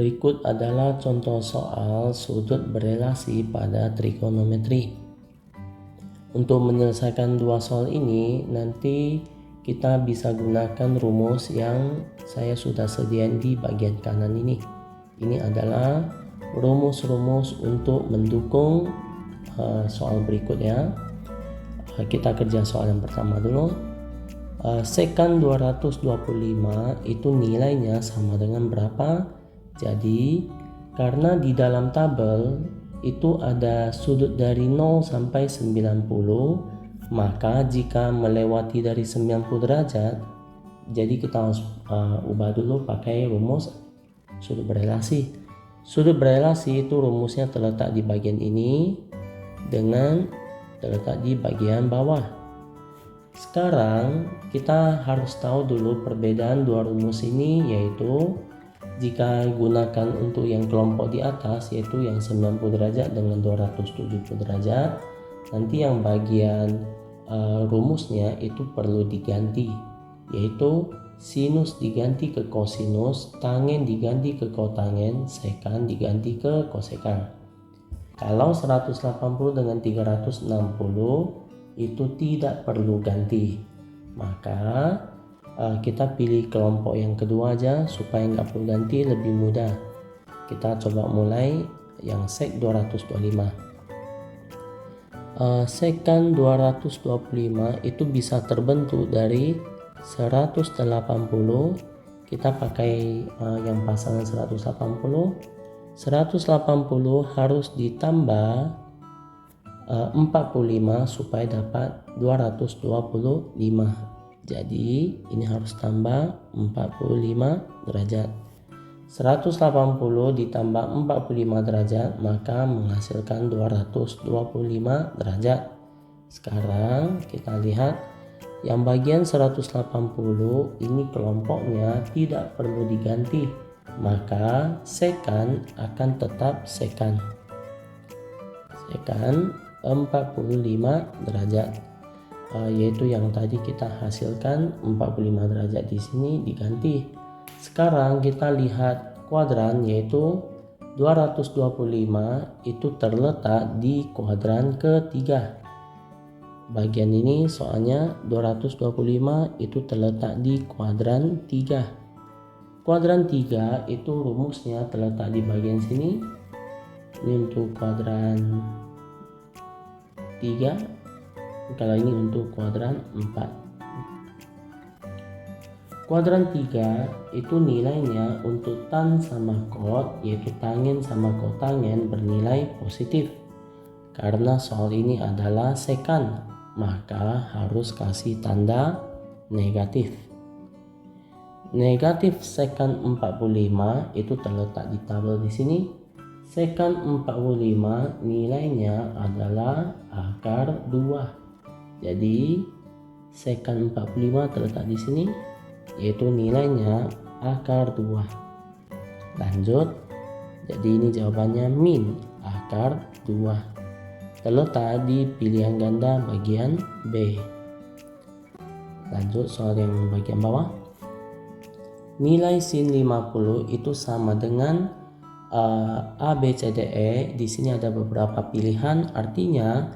Berikut adalah contoh soal sudut berelasi pada trigonometri. Untuk menyelesaikan dua soal ini, nanti kita bisa gunakan rumus yang saya sudah sediakan di bagian kanan ini. Ini adalah rumus-rumus untuk mendukung soal berikutnya. Kita kerja soal yang pertama dulu. Sekan 225 itu nilainya sama dengan berapa? Jadi karena di dalam tabel itu ada sudut dari 0 sampai 90, maka jika melewati dari 90 derajat, jadi kita harus ubah dulu pakai rumus sudut berelasi. Sudut berelasi itu rumusnya terletak di bagian ini dengan terletak di bagian bawah. Sekarang kita harus tahu dulu perbedaan dua rumus ini, yaitu jika gunakan untuk yang kelompok di atas, yaitu yang 90 derajat dengan 270 derajat, nanti yang bagian rumusnya itu perlu diganti, yaitu sinus diganti ke kosinus, tangen diganti ke kotangen, sekan diganti ke kosekan. Kalau 180 dengan 360 itu tidak perlu ganti, maka kita pilih kelompok yang kedua aja supaya nggak perlu ganti, lebih mudah. Kita coba mulai yang sek 225. Sekan 225 itu bisa terbentuk dari 180. Kita pakai yang pasangan 180 harus ditambah 45 supaya dapat 225. Jadi ini harus tambah 45 derajat. 180 ditambah 45 derajat maka menghasilkan 225 derajat. Sekarang kita lihat yang bagian 180 ini kelompoknya tidak perlu diganti, maka sekan akan tetap sekan 45 derajat, yaitu yang tadi kita hasilkan 45 derajat di sini diganti. Sekarang kita lihat kuadran, yaitu 225 itu terletak di kuadran ketiga. Bagian ini soalnya 225 itu terletak di kuadran 3. Kuadran 3 itu rumusnya terletak di bagian sini. Ini untuk kuadran 3, kalau ini untuk kuadran 4. Kuadran 3 itu nilainya untuk tan sama kot, yaitu tangen sama kotangen, bernilai positif. Karena soal ini adalah sekan, maka harus kasih tanda negatif. Negatif sekan 45 itu terletak di tabel di sini. Sekan 45 nilainya adalah akar 2. Jadi sekan 45 terletak di sini, yaitu nilainya akar 2. Lanjut. Jadi ini jawabannya min akar 2. Terletak di pilihan ganda bagian B. Lanjut soal yang bagian bawah. Nilai sin 50 itu sama dengan A, B, C, D, E. Di sini ada beberapa pilihan, artinya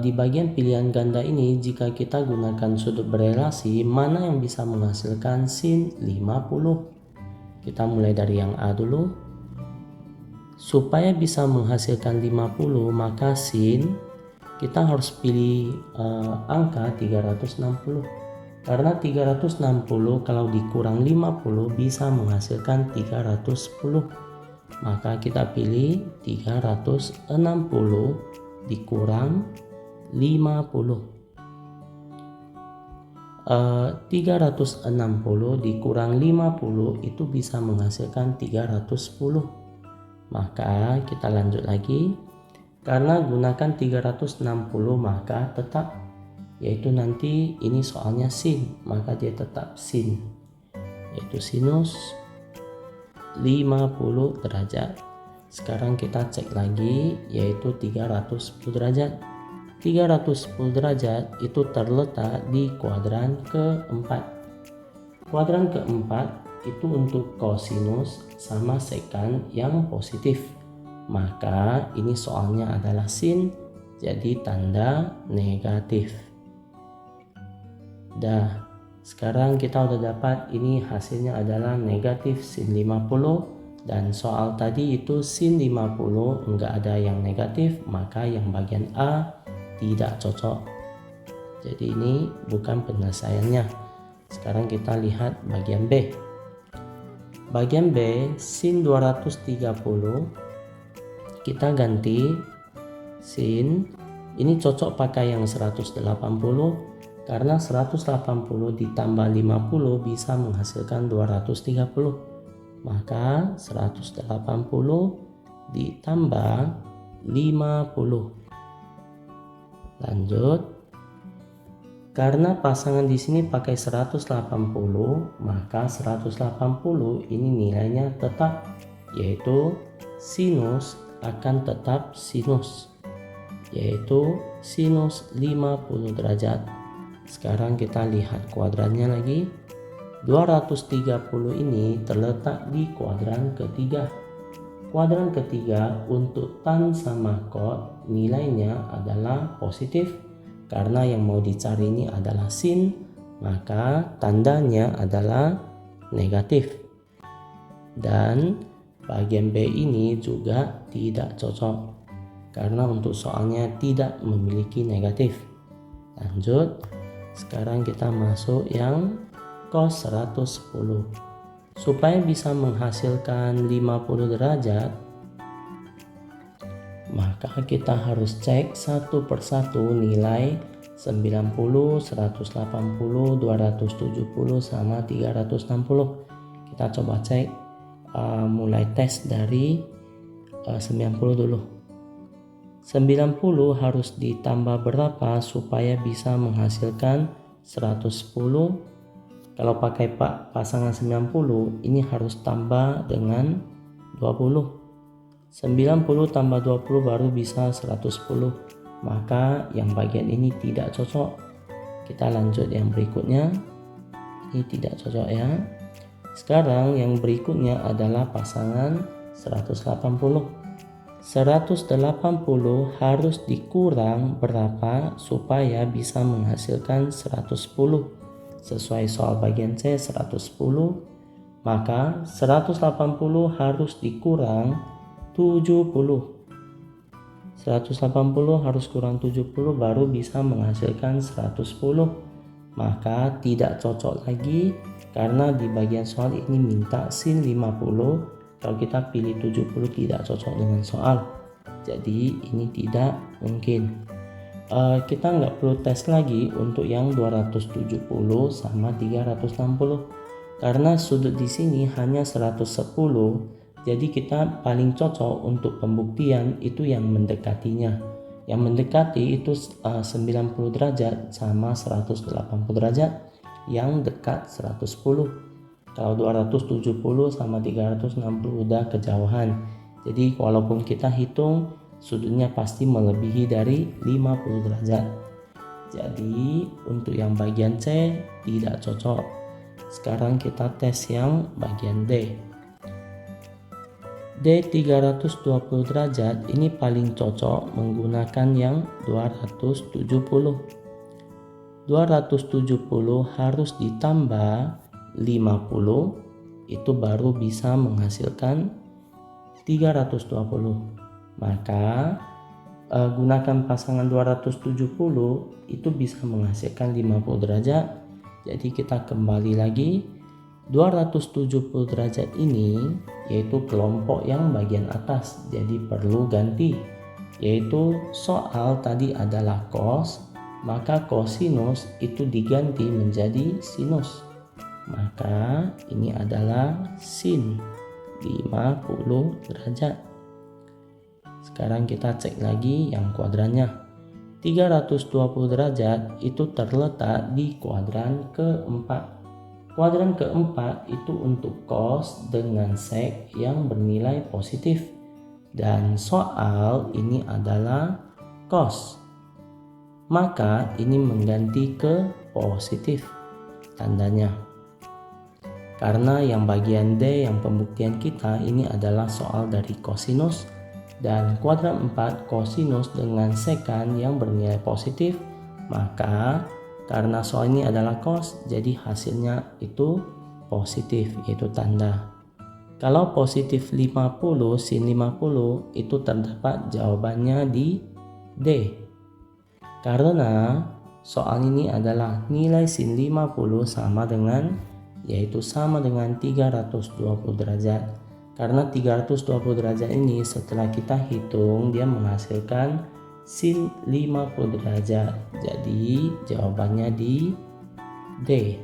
di bagian pilihan ganda ini jika kita gunakan sudut berelasi, mana yang bisa menghasilkan sin 50? Kita mulai dari yang A dulu. Supaya bisa menghasilkan 50, maka sin kita harus pilih angka 360. Karena 360 kalau dikurang 50 bisa menghasilkan 310. Maka kita pilih 360 dikurang 50. 360 dikurang 50 itu bisa menghasilkan 310. Maka kita lanjut lagi. Karena gunakan 360 maka tetap, yaitu nanti ini soalnya sin, maka dia tetap sin, yaitu sinus 50 derajat. Sekarang kita cek lagi, yaitu 310 derajat. 310 derajat itu terletak di kuadran keempat. Kuadran keempat itu untuk kosinus sama sekan yang positif. Maka ini soalnya adalah sin, jadi tanda negatif. Dah, sekarang kita udah dapat ini hasilnya adalah negatif sin 50. Dan soal tadi itu sin 50 enggak ada yang negatif, maka yang bagian A tidak cocok. Jadi ini bukan penyelesaiannya. Sekarang kita lihat bagian B. Bagian B, sin 230 kita ganti sin, ini cocok pakai yang 180 karena 180 ditambah 50 bisa menghasilkan 230. Maka 180 ditambah 50. Lanjut. Karena pasangan di sini pakai 180, maka 180 ini nilainya tetap, yaitu sinus akan tetap sinus, yaitu sinus 50 derajat. Sekarang kita lihat kuadrannya lagi. 230 ini terletak di kuadran ketiga. Kuadran ketiga untuk tan sama kot nilainya adalah positif. Karena yang mau dicari ini adalah sin, maka tandanya adalah negatif. Dan bagian B ini juga tidak cocok karena untuk soalnya tidak memiliki negatif. Lanjut, sekarang kita masuk yang cos 110. Supaya bisa menghasilkan 50 derajat, maka kita harus cek satu persatu nilai 90, 180, 270 sama 360. Kita coba cek, mulai tes dari 90 dulu. 90 harus ditambah berapa supaya bisa menghasilkan 110? Kalau pakai pasangan 90 ini harus tambah dengan 20. 90 tambah 20 baru bisa 110. Maka yang bagian ini tidak cocok. Kita lanjut yang berikutnya. Ini tidak cocok ya. Sekarang yang berikutnya adalah pasangan 180. 180 harus dikurang berapa supaya bisa menghasilkan 110. Sesuai soal bagian C 110, maka 180 harus dikurang 70. 180 harus kurang 70 baru bisa menghasilkan 110. Maka tidak cocok lagi karena di bagian soal ini minta sin 50. Kalau kita pilih 70 tidak cocok dengan soal. Jadi ini tidak mungkin. Kita nggak perlu tes lagi untuk yang 270 sama 360 karena sudut di sini hanya 110. Jadi kita paling cocok untuk pembuktian itu yang mendekatinya. Yang mendekati itu 90 derajat sama 180 derajat, yang dekat 110. Kalau 270 sama 360 udah kejauhan. Jadi walaupun kita hitung, sudutnya pasti melebihi dari 50 derajat. Jadi untuk yang bagian C tidak cocok. Sekarang kita tes yang bagian D. D 320 derajat ini paling cocok menggunakan yang 270. 270 harus ditambah 50, itu baru bisa menghasilkan 320. Maka gunakan pasangan 270 itu bisa menghasilkan 50 derajat. Jadi kita kembali lagi, 270 derajat ini yaitu kelompok yang bagian atas, jadi perlu ganti. Yaitu soal tadi adalah cos, maka cosinus itu diganti menjadi sinus. Maka ini adalah sin 50 derajat. Sekarang kita cek lagi yang kuadrannya. 320 derajat itu terletak di kuadran keempat. Kuadran keempat itu untuk cos dengan sek yang bernilai positif. Dan soal ini adalah cos. Maka ini mengganti ke positif tandanya. Karena yang bagian D yang pembuktian kita ini adalah soal dari kosinus, dan kuadrat 4 kosinus dengan sekan yang bernilai positif, maka karena soal ini adalah cos, jadi hasilnya itu positif, yaitu tanda. Kalau positif 50 sin 50 itu terdapat jawabannya di D. Karena soal ini adalah nilai sin 50 sama dengan 320 derajat. Karena 320 derajat ini setelah kita hitung dia menghasilkan sin 50 derajat. Jadi jawabannya di D.